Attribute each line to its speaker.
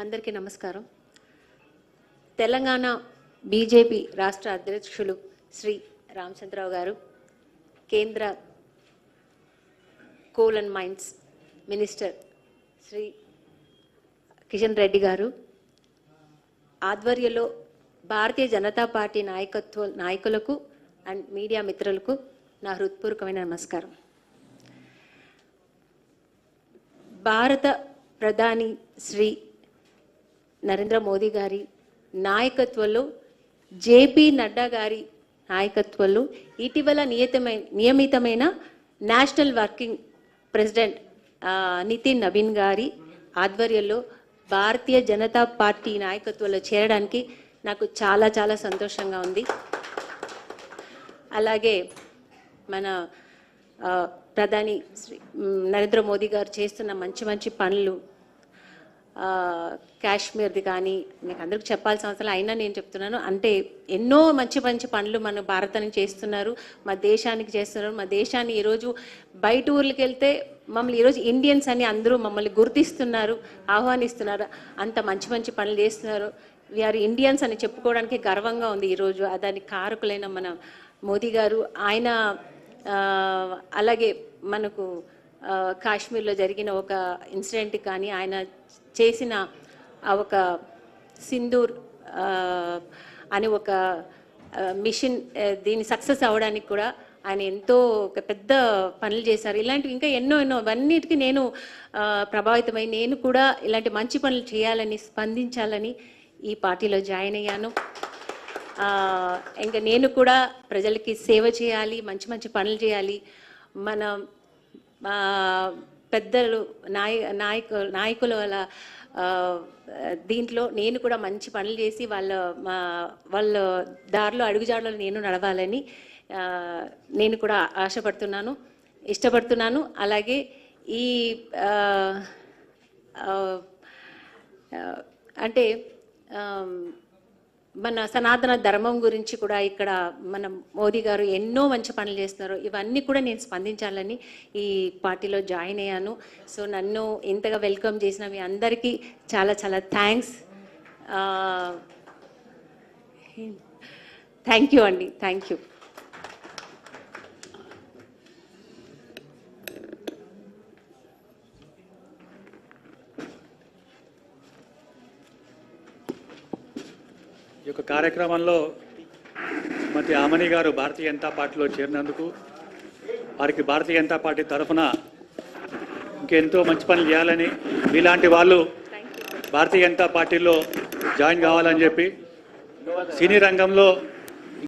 Speaker 1: అందరికీ నమస్కారం. తెలంగాణ బీజేపీ రాష్ట్ర అధ్యక్షులు శ్రీ రామచంద్రరావు గారు, కేంద్ర coal and mines minister Shri Kishan Reddy garu ఆధ్వర్యంలో భారతీయ జనతా పార్టీ నాయకులకు అండ్ మీడియా మిత్రులకు నా హృత్పూర్వకమైన నమస్కారం. భారత ప్రధాని శ్రీ నరేంద్ర మోదీ గారి నాయకత్వంలో, జేపీ నడ్డా గారి నాయకత్వంలో ఇటీవల నియమితమైన national working president Nitin Naveen గారి ఆధ్వర్యంలో భారతీయ జనతా పార్టీ నాయకత్వంలో చేరడానికి నాకు చాలా చాలా సంతోషంగా ఉంది. అలాగే మన ప్రధాని శ్రీ నరేంద్ర మోదీ గారు చేస్తున్న మంచి మంచి పనులు, కాశ్మీర్ది కానీ మీకు అందరికి చెప్పాల్సిన అవసరం అయినా నేను చెప్తున్నాను. అంటే ఎన్నో మంచి మంచి పనులు మన భారతానికి చేస్తున్నారు, మా దేశానికి చేస్తున్నారు. మా దేశాన్ని ఈరోజు బయట ఊర్లకి వెళ్తే మమ్మల్ని ఈరోజు ఇండియన్స్ అని అందరూ మమ్మల్ని గుర్తిస్తున్నారు, ఆహ్వానిస్తున్నారు. అంత మంచి మంచి పనులు చేస్తున్నారు. వీఆర్ ఇండియన్స్ అని చెప్పుకోవడానికి గర్వంగా ఉంది ఈరోజు. దానికి కారకులైన మన మోదీ గారు, ఆయన అలాగే మనకు కాశ్మీర్లో జరిగిన ఒక ఇన్సిడెంట్ కానీ, ఆయన చేసిన ఒక సింధూర్ అనే ఒక మిషన్, దీన్ని సక్సెస్ అవ్వడానికి కూడా ఆయన ఎంతో ఒక పెద్ద పనులు చేశారు. ఇలాంటివి ఇంకా ఎన్నో అవన్నిటికీ నేను ప్రభావితమై నేను కూడా ఇలాంటి మంచి పనులు చేయాలని, స్పందించాలని ఈ పార్టీలో జాయిన్ అయ్యాను. ఇంకా నేను కూడా ప్రజలకి సేవ చేయాలి, మంచి మంచి పనులు చేయాలి. మన పెద్దలు నాయకుల వల్ల దీంట్లో నేను కూడా మంచి పనులు చేసి వాళ్ళ దారిలో అడుగుజాడలో నేను నడవాలని నేను కూడా ఆశపడుతున్నాను, ఇష్టపడుతున్నాను. అలాగే ఈ అంటే మన సనాతన ధర్మం గురించి కూడా ఇక్కడ మన మోదీ గారు ఎన్నో మంచి పనులు చేస్తున్నారు. ఇవన్నీ కూడా నేను స్పందించాలని ఈ పార్టీలో జాయిన్ అయ్యాను. సో నన్ను ఇంతగా వెల్కమ్ చేసిన మీ అందరికీ చాలా చాలా థ్యాంక్స్. థ్యాంక్ యూ అండి, థ్యాంక్ యూ.
Speaker 2: ఈ యొక్క కార్యక్రమంలో శ్రీమతి ఆమని గారు భారతీయ జనతా పార్టీలో చేరినందుకు వారికి భారతీయ జనతా పార్టీ తరఫున ఇంకెంతో మంచి పనులు చేయాలని, మీలాంటి వాళ్ళు భారతీయ జనతా పార్టీలో జాయిన్ కావాలని చెప్పి సినీ రంగంలో